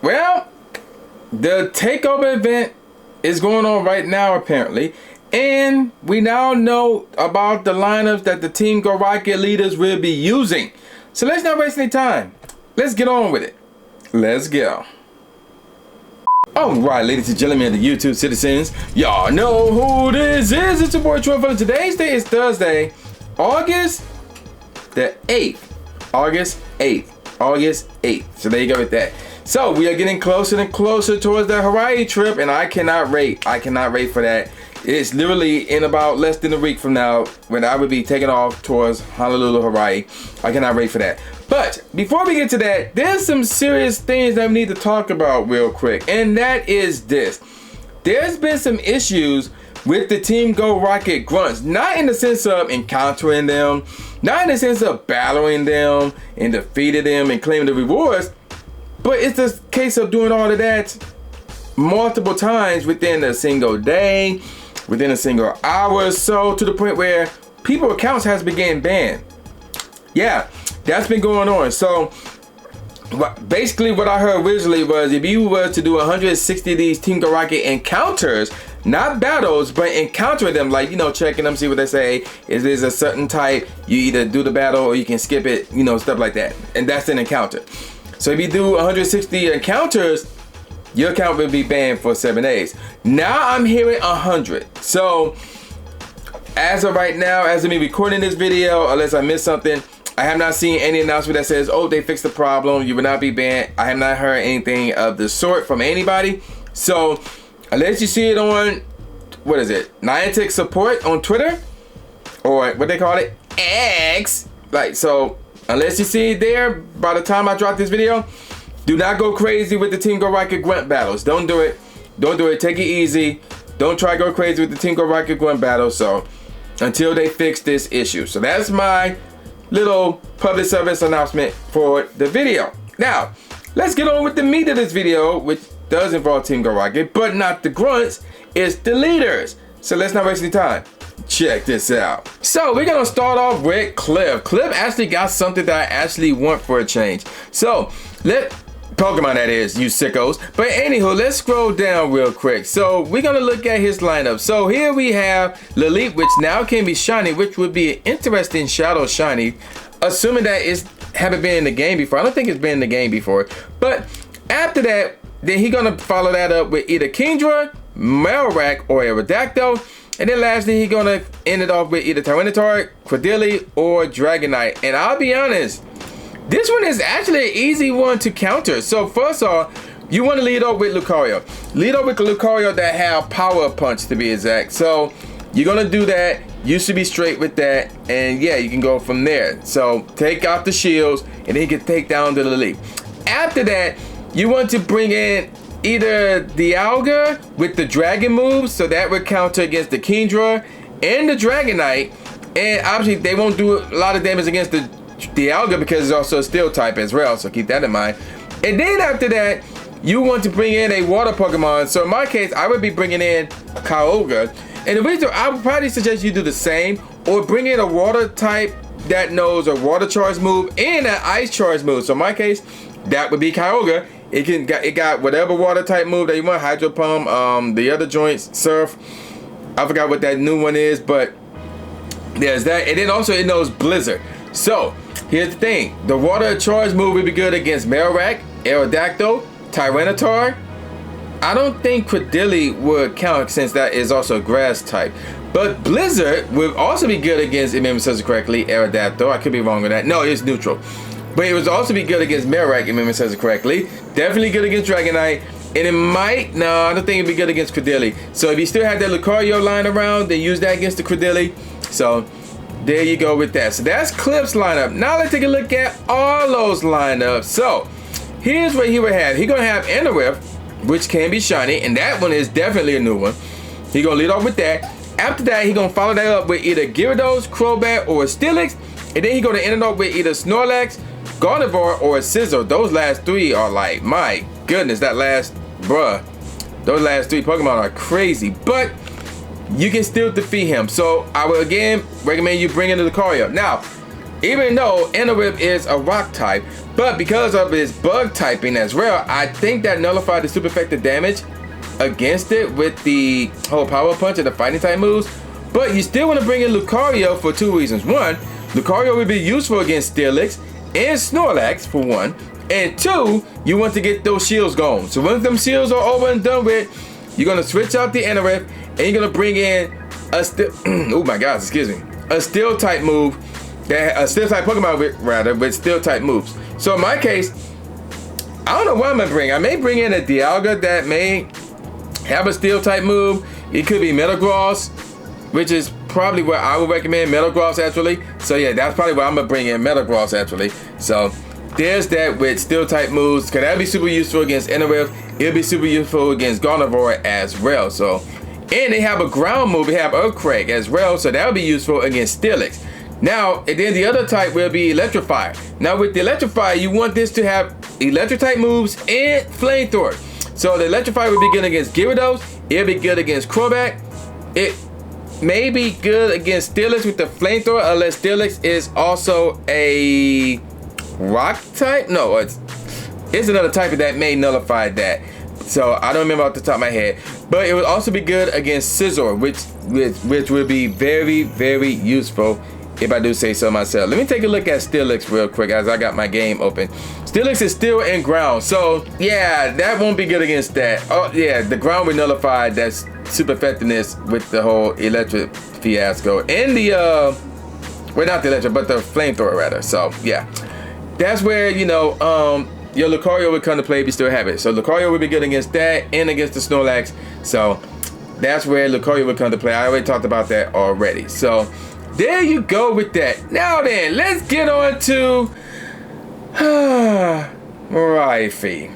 Well, the takeover event is going on right now apparently, and we now know about the lineups that the Team Go Rocket leaders will be using. So let's not waste any time. Let's get on with it. Let's go. Alright, ladies and gentlemen, the YouTube citizens, y'all know who this is. It's your boy Troy. Today's day is Thursday, August the 8th. August 8th. So there you go with that. So we are getting closer and closer towards the Hawaii trip, and I cannot wait. For that. It's literally in about less than a week from now when I would be taking off towards Honolulu, Hawaii. I cannot wait for that. But before we get to that, there's some serious things that we need to talk about real quick, and that is this. There's been some issues with the Team Go Rocket grunts, not in the sense of encountering them, not in the sense of battling them and defeating them and claiming the rewards, but it's a case of doing all of that multiple times within a single day, within a single hour, so to the point where people's accounts has been getting banned. Yeah, that's been going on. So basically what I heard originally was if you were to do 160 of these Team Go Rocket encounters, not battles, but encountering them, like, you know, checking them, see what they say. Is there's a certain type, you either do the battle or you can skip it, you know, stuff like that. And that's an encounter. So if you do 160 encounters, your account will be banned for 7 days. Now I'm hearing 100. So as of right now, as of me recording this video, unless I missed something, I have not seen any announcement that says, oh, they fixed the problem, you will not be banned. I have not heard anything of the sort from anybody. So unless you see it on, what is it, Niantic support on Twitter, or what they call it, X, like, so unless you see it there by the time I drop this video, do not go crazy with the Team Go Rocket grunt battles. Don't do it. Don't do it. Take it easy. Don't try to go crazy with the Team Go Rocket grunt battles. So until they fix this issue. So that's my little public service announcement for the video. Now, let's get on with the meat of this video, which does involve Team Go Rocket, but not the grunts. It's the leaders. So let's not waste any time. Check this out. So we're gonna start off with Cliff. Cliff actually got something that I actually want for a change. So Pokemon, that is, you sickos. But anywho, let's scroll down real quick. So we're gonna look at his lineup. So here we have Lilith, which now can be shiny, which would be an interesting shadow shiny, assuming that it's haven't been in the game before. I don't think it's been in the game before. But after that, then he's gonna follow that up with either Kingdra, Marowak, or Aerodactyl. And then lastly, he's gonna end it off with either Tyranitar, Credilli, or Dragonite. And I'll be honest, this one is actually an easy one to counter. So first off, you want to lead up with Lucario. Lead up with Lucario that have Power Punch, to be exact. So you're gonna do that. You should be straight with that, and yeah, you can go from there. So take out the shields, and then you can take down the Lilith. After that, you want to bring in either Dialga with the Dragon moves, so that would counter against the Kingdra and the Dragonite. And obviously, they won't do a lot of damage against the Dialga because it's also a steel type as well, so keep that in mind. And then after that, you want to bring in a water Pokemon. So in my case, I would be bringing in Kyogre. And the reason I would probably suggest you do the same, or bring in a water type that knows a water charge move and an ice charge move. So in my case, that would be Kyogre. It got whatever water type move that you want, Hydro Pump, the other joints, Surf. I forgot what that new one is, but there's that. And then also it knows Blizzard. So here's the thing, the water charge move would be good against Marowak, Aerodactyl, Tyranitar. I don't think Credilli would count since that is also grass type. But Blizzard would also be good against, if I remember says it correctly, Aerodactyl. I could be wrong with that. No, it's neutral. But it would also be good against Marowak, if I remember says it correctly. Definitely good against Dragonite. And it might, no, I don't think it'd be good against Credilli. So if you still have that Lucario lying around, then use that against the Credilli. So there you go with that. So that's Cliff's lineup. Now let's take a look at Arlo's lineup. So here's what he would have. He's gonna have Enderith, which can be shiny, and that one is definitely a new one. He's gonna lead off with that. After that, he's gonna follow that up with either Gyarados, Crobat, or Steelix. And then he's gonna end it up with either Snorlax, Gardevoir, or Scizor. Those last three are like, my goodness, those last three Pokemon are crazy. But you can still defeat him. So I would again recommend you bring in the Lucario. Now, even though Enderith is a rock type, but But because of its bug typing as well, I think that nullified the super effective damage against it with the whole power punch and the fighting type moves. But you still want to bring in Lucario for 2 reasons. One, Lucario will be useful against Steelix and Snorlax for 1. And 2, you want to get those shields going. So once them shields are over and done with, you're going to switch out the Anorith and you're going to bring in a oh my gosh, excuse me. A steel type move, a steel type Pokemon with steel type moves. So in my case, I don't know what I'm going to bring. I may bring in a Dialga that may have a steel type move. It could be Metagross, which is probably what I would recommend, Metagross actually. So yeah, that's probably what I'm gonna bring in, Metagross actually. So there's that with steel type moves, because that'd be super useful against Anorith. It'll be super useful against Gardevoir as well. So, and they have a ground move, they have Earthquake as well, so that'll be useful against Steelix. Now, and then the other type will be Electrify. Now with the Electrify, you want this to have electric type moves and Flamethrower. So the Electrify would be good against Gyarados, it'll be good against Crobat, it may be good against Steelix with the Flamethrower, unless Steelix is also a rock type. No, it's another type that may nullify that. So I don't remember off the top of my head. But it would also be good against Scizor, which would be very, very useful if I do say so myself. Let me take a look at Steelix real quick as I got my game open. Steelix is still in ground, so yeah, that won't be good against that. Oh yeah, the ground would nullify that super effectiveness with the whole electric fiasco and the well, not the electric, but the Flamethrower rather. So yeah, that's where, you know, your Lucario would come to play if you still have it. So Lucario would be good against that and against the Snorlax. So that's where Lucario would come to play. I already talked about that already. So there you go with that. Now then, let's get on to Wifey.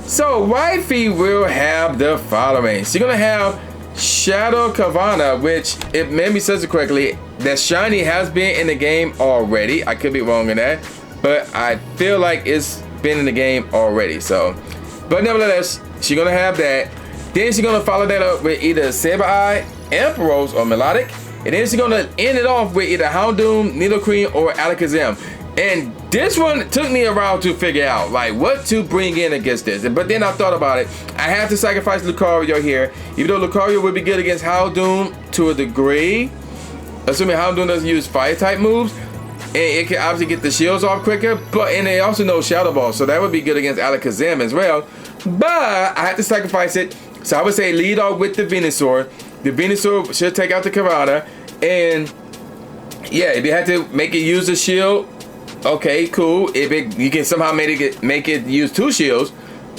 So Wifey will have the following. She's gonna have Shadow Cavanna, which, if memory says it correctly, that shiny has been in the game already. I could be wrong in that, but I feel like it's been in the game already. So, but nevertheless, she's gonna have that. Then she's gonna follow that up with either Sableye, Ampharos, or Melodic. And then she's gonna end it off with either Houndoom, Nidoqueen, or Alakazam. And this one took me a while to figure out, like, what to bring in against this. But then I thought about it. I had to sacrifice Lucario here. Even though Lucario would be good against Houndoom to a degree, assuming Houndoom doesn't use fire-type moves, and it can obviously get the shields off quicker, and they also know Shadow Ball, so that would be good against Alakazam as well. But I had to sacrifice it, so I would say lead off with the Venusaur. The Venusaur should take out the Cavanna, and yeah, if you had to make it use a shield, okay, cool. If you can somehow make it use 2 shields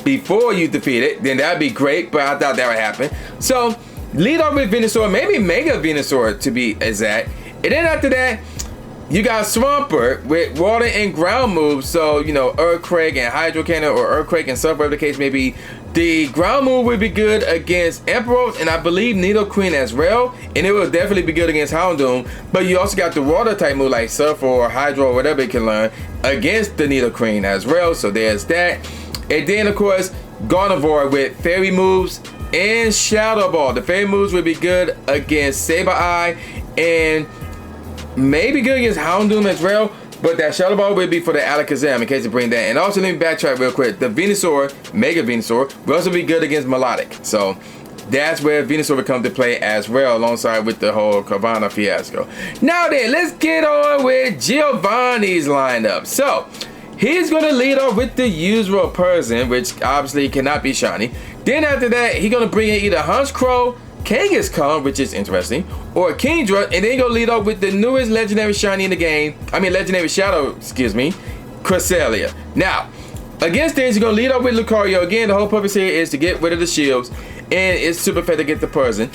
before you defeat it, then that'd be great, but I thought that would happen. So lead off with Venusaur, maybe Mega Venusaur to be exact. And then after that, you got Swampert with water and ground moves. So, you know, Earthquake and Hydro Cannon, or Earthquake and Surf, whatever the case may be. The ground move would be good against Ampharos and I believe Nidoqueen as well. And it will definitely be good against Houndoom. But you also got the water type move like Surf or Hydro or whatever it can learn against the Nidoqueen as well. So there's that. And then, of course, Gardevoir with fairy moves and Shadow Ball. The fairy moves would be good against Sableye and maybe good against Houndoom as well. But that Shadow Ball would be for the Alakazam in case you bring that. And also, let me backtrack real quick. The Venusaur, Mega Venusaur, will also be good against Melodic. So that's where Venusaur would come to play as well, alongside with the whole Cavanna fiasco. Now then, let's get on with Giovanni's lineup. So he's going to lead off with the usual person, which obviously cannot be shiny. Then after that, he's going to bring in either Honchkrow, Kangaskhan, which is interesting, or Kingdra, and then he's going to lead off with the newest legendary shiny in the game. I mean, legendary shadow, excuse me, Cresselia. Now, against this, he's going to lead off with Lucario. Again, the whole purpose here is to get rid of the shields, and it's super fair to get the person.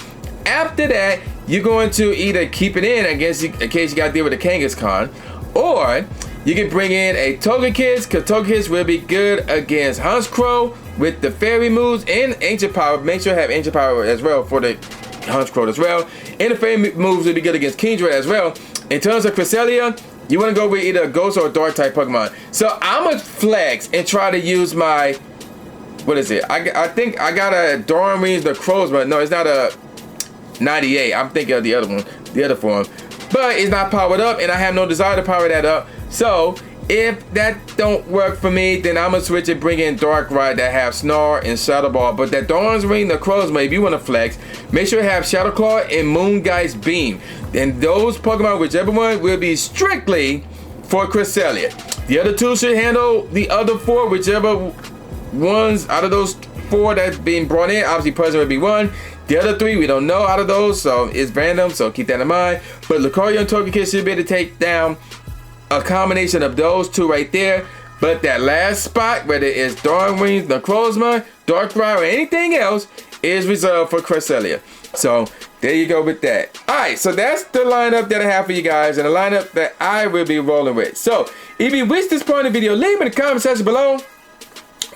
After that, you're going to either keep it in in case you got to deal with the Kangaskhan, or you can bring in a Togekiss, because Togekiss will be good against Honchkrow with the fairy moves and ancient power. Make sure you have ancient power as well for the Honchkrow as well. And the fairy moves will be good against Kingdra as well. In terms of Cresselia, you want to go with either a ghost or a dark type Pokemon. So I'm going to flex and try to use my, what is it? I think I got a Dawn Rings the Crows, but no, it's not a 98. I'm thinking of the other one, the other form. but it's not powered up, and I have no desire to power that up. So if that don't work for me, then I'm gonna switch and bring in Darkrai that have Snarl and Shadow Ball. But that Dawn's Ring, the Crozma, if you want to flex, make sure you have Shadow Claw and Moongeist Beam. And those Pokemon, whichever one, will be strictly for Cresselia. The other two should handle the other four, whichever ones out of those four that's being brought in. Obviously, Puzzle would be one. The other three, we don't know out of those, so it's random, so keep that in mind. But Lucario and Togekiss should be able to take down a combination of those two right there. But that last spot, whether it's Dawn Wings, Necrozma, Darkrai, or anything else, is reserved for Cresselia. So there you go with that. Alright, so that's the lineup that I have for you guys, and the lineup that I will be rolling with. So if you reached this part of the video, leave in the comment section below.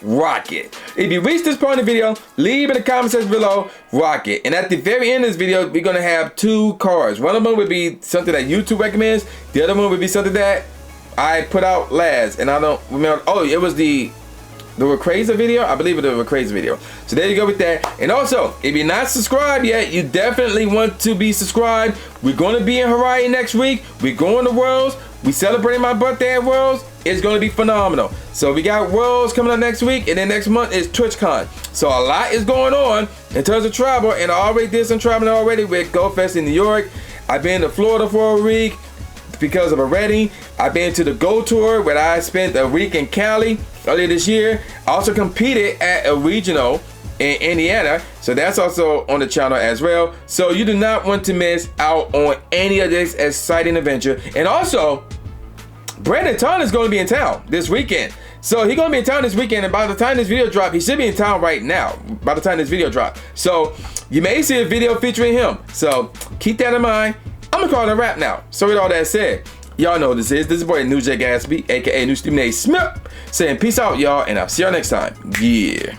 Rock it. If you reached this part of the video, leave in the comment section below. Rock it. And at the very end of this video, we're gonna have two cards. One of them would be something that YouTube recommends. The other one would be something that I put out last, and I don't remember. Oh, it was the Rayquaza video. I believe it was the Rayquaza video. So there you go with that. And also, if you're not subscribed yet, you definitely want to be subscribed. We're going to be in Hawaii next week. We're going to Worlds. We celebrating my birthday at Worlds. It's going to be phenomenal. So we got Worlds coming up next week, and then next month is TwitchCon. So a lot is going on in terms of travel, and I already did some traveling already with GoFest in New York. I've been to Florida for a week because of a wedding. I've been to the Go Tour where I spent a week in Cali earlier this year. I also competed at a regional in Indiana, so that's also on the channel as well. So you do not want to miss out on any of this exciting adventure. And also, Brandon Ton is going to be in town this weekend. So he's going to be in town this weekend, and by the time this video drops, he should be in town right now, by the time this video drops. So you may see a video featuring him. So keep that in mind. I'm going to call it a wrap now. So with all that said, y'all know what this is. This is boy New J Gatsby, aka New Stephen A. Smith, saying peace out, y'all, and I'll see y'all next time. Yeah.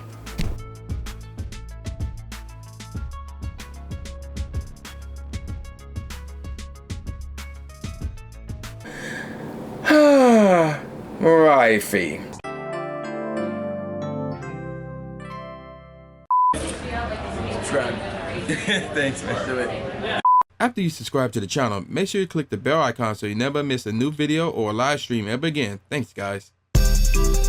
Rifey. Subscribe. Thanks, man. Do it. After you subscribe to the channel, make sure you click the bell icon so you never miss a new video or a live stream ever again. Thanks, guys.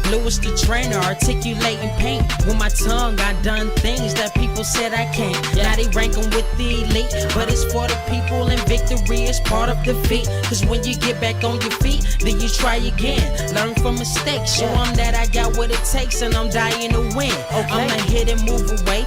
Lewis the trainer, articulating paint. With my tongue, I done things that people said I can't. Now they rank them with the elite, but it's for the people, and victory is part of defeat. Cause when you get back on your feet, then you try again. Learn from mistakes, show them that I got what it takes, and I'm dying to win. I'ma hit and move away.